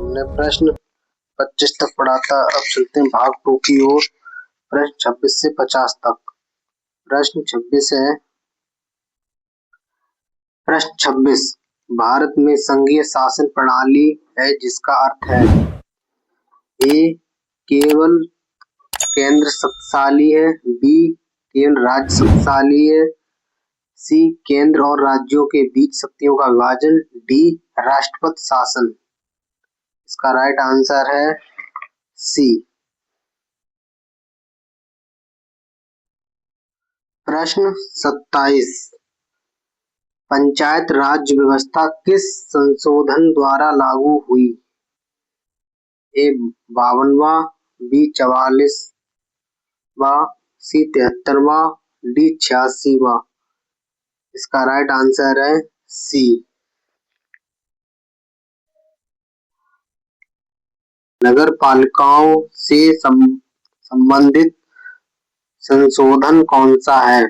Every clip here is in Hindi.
हमने प्रश्न 25 तक पढ़ा था। अब चलते हैं भाग 2 की ओर। प्रश्न 26 से 50 तक। प्रश्न 26 है। प्रश्न 26 भारत में संघीय शासन प्रणाली है जिसका अर्थ है ए केवल केंद्र शक्तिशाली है, बी केवल राज्य शक्तिशाली है, सी केंद्र और राज्यों के बीच शक्तियों का विभाजन, डी राष्ट्रपति शासन। इसका राइट आंसर है सी। प्रश्न 27 पंचायत राज व्यवस्था किस संशोधन द्वारा लागू हुई? ए 52वां, बी 44वां, सी 73वां, डी 86वां। इसका राइट आंसर है सी। नगर पालिकाओं से संबंधित संशोधन कौन सा है?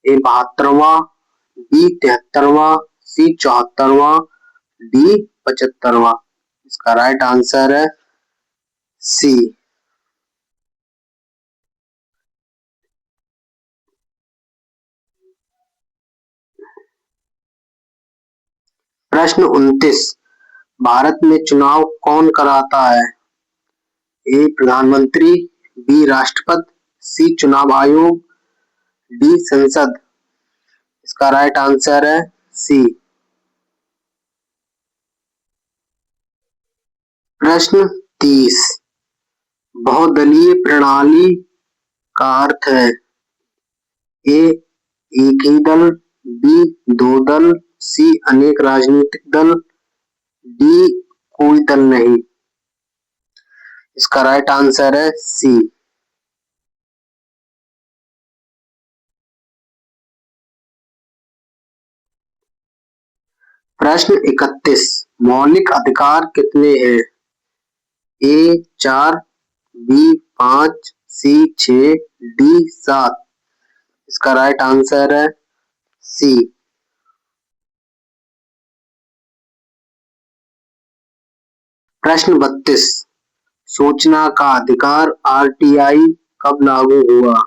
ए 72वां, बी 73वां, सी 74वां, डी 75वां। इसका राइट आंसर है सी। प्रश्न 29 भारत में चुनाव कौन कराता है? ए प्रधानमंत्री, बी राष्ट्रपति, सी चुनाव आयोग, डी संसद। इसका राइट आंसर है सी। प्रश्न 30 बहुदलीय प्रणाली का अर्थ है ए एक ही दल, बी दो दल, सी अनेक राजनीतिक दल, डी कोई दल नहीं। इसका राइट आंसर है सी। प्रश्न 31 मौलिक अधिकार कितने हैं? ए 4, बी 5, सी 6, डी 7। इसका राइट आंसर है सी। प्रश्न 32 सूचना का अधिकार आरटीआई कब लागू हुआ?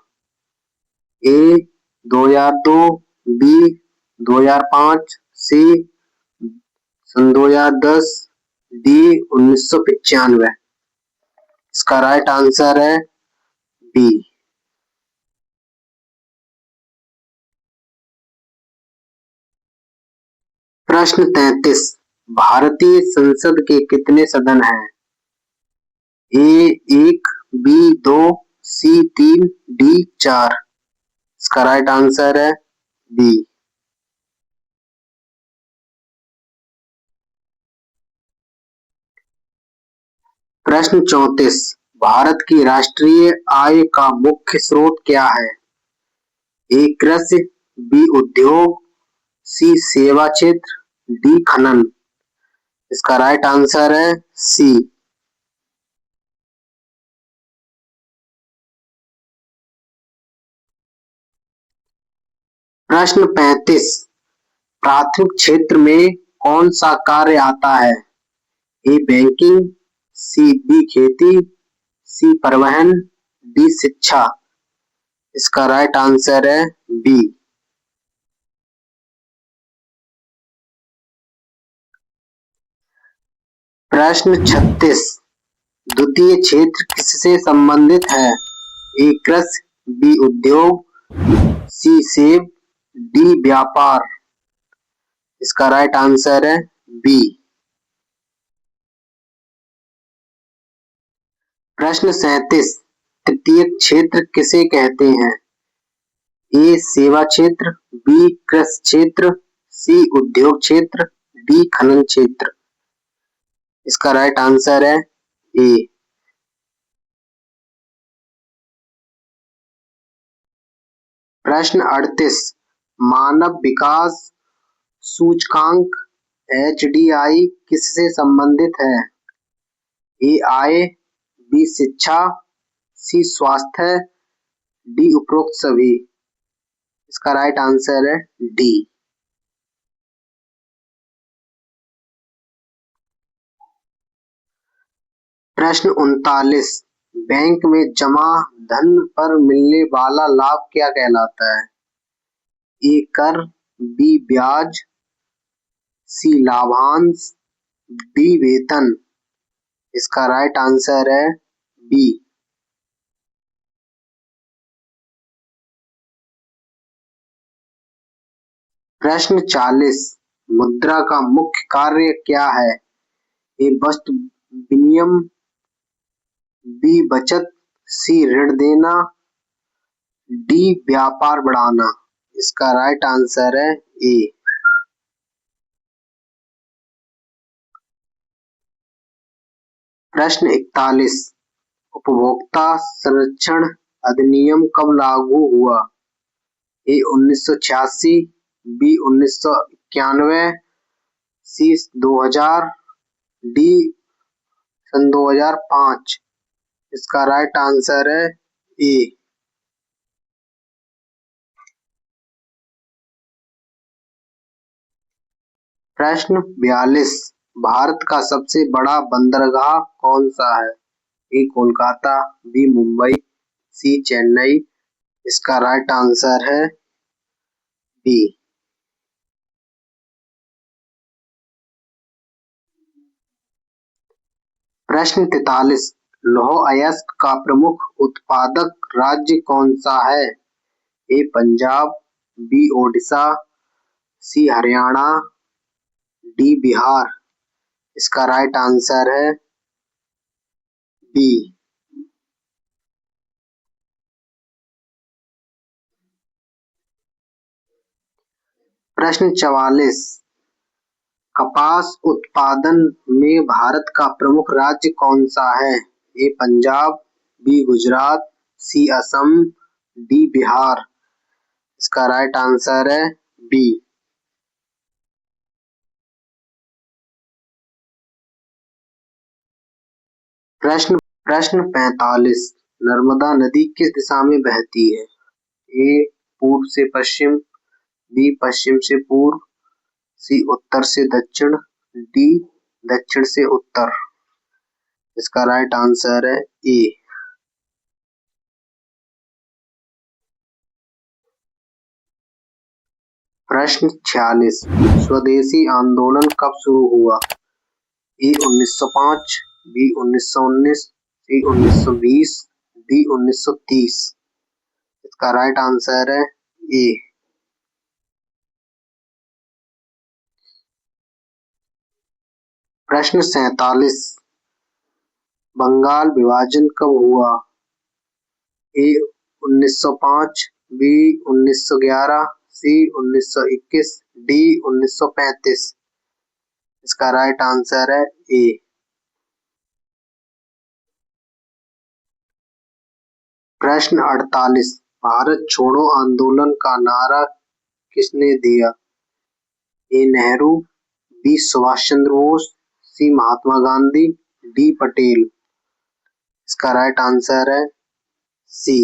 ए 2002, बी 2005, सी सन 2010, डी 1995। इसका राइट आंसर है बी। प्रश्न 33 भारतीय संसद के कितने सदन हैं? ए 1, बी 2, सी 3, डी 4। इसका राइट आंसर है बी। प्रश्न 34 भारत की राष्ट्रीय आय का मुख्य स्रोत क्या है? ए कृषि, बी उद्योग, सी सेवा क्षेत्र, डी खनन। इसका राइट आंसर है सी। प्रश्न 35 प्राथमिक क्षेत्र में कौन सा कार्य आता है? ए बैंकिंग, सी बी खेती, सी परिवहन, डी शिक्षा। इसका राइट आंसर है बी। प्रश्न 36 द्वितीय क्षेत्र किससे संबंधित है? ए कृषि, बी उद्योग, सी सेब, डी व्यापार। इसका राइट आंसर है बी। प्रश्न 37 तृतीय क्षेत्र किसे कहते हैं? ए सेवा क्षेत्र, बी कृषि क्षेत्र, सी उद्योग क्षेत्र, डी खनन क्षेत्र। इसका राइट आंसर है ए। प्रश्न 38 मानव विकास सूचकांक एचडीआई किससे संबंधित है? ए आय, बी शिक्षा, सी स्वास्थ्य, डी उपरोक्त सभी। इसका राइट आंसर है डी। प्रश्न 39। बैंक में जमा धन पर मिलने वाला लाभ क्या कहलाता है? ए कर, बी ब्याज, सी लाभांश, डी वेतन। इसका राइट आंसर है बी। प्रश्न 40। मुद्रा का मुख्य कार्य क्या है? ए वस्तु विनिमय, बी बचत, सी ऋण देना, डी व्यापार बढ़ाना। इसका राइट आंसर है ए। प्रश्न 41। उपभोक्ता संरक्षण अधिनियम कब लागू हुआ? ए 1986, बी 1991, सी 2000, डी सन 2005। इसका राइट आंसर है ए। प्रश्न 42। भारत का सबसे बड़ा बंदरगाह कौन सा है? ए कोलकाता, बी मुंबई, सी चेन्नई। इसका राइट आंसर है बी। प्रश्न 43। लौह अयस्क का प्रमुख उत्पादक राज्य कौन सा है? ए पंजाब, बी ओडिशा, सी हरियाणा, डी बिहार। इसका राइट आंसर है बी। प्रश्न 44। कपास उत्पादन में भारत का प्रमुख राज्य कौन सा है? ए पंजाब, बी गुजरात, सी असम, डी बिहार। इसका राइट आंसर है बी। प्रश्न 45। नर्मदा नदी किस दिशा में बहती है? ए पूर्व से पश्चिम, बी पश्चिम से पूर्व, सी उत्तर से दक्षिण, डी दक्षिण से उत्तर। इसका राइट आंसर है ए। प्रश्न 46। स्वदेशी आंदोलन कब शुरू हुआ? ए 1905, बी 1919, सी 1920, डी 1930। इसका राइट आंसर है ए। प्रश्न 47। बंगाल विभाजन कब हुआ? ए 1905, बी 1911, सी 1921, डी 1935। इसका राइट आंसर है ए। प्रश्न 48। भारत छोड़ो आंदोलन का नारा किसने दिया? ए नेहरू, बी सुभाष चंद्र बोस, सी महात्मा गांधी, डी पटेल। इसका राइट आंसर है सी।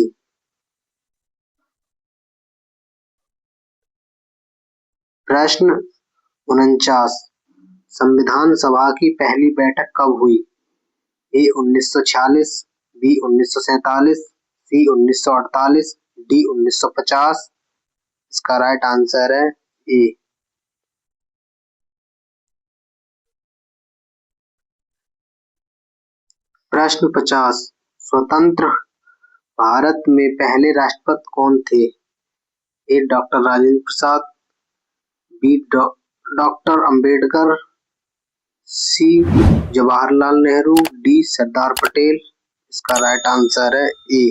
प्रश्न 49। संविधान सभा की पहली बैठक कब हुई? ए 1946, बी 1947, सी 1948, डी 1950। इसका राइट आंसर है ए। प्रश्न 50। स्वतंत्र भारत में पहले राष्ट्रपति कौन थे? ए doctor Rajendra Prasad, B doctor Ambedkar, सी जवाहरलाल नेहरू, डी सरदार पटेल। इसका राइट आंसर है ए।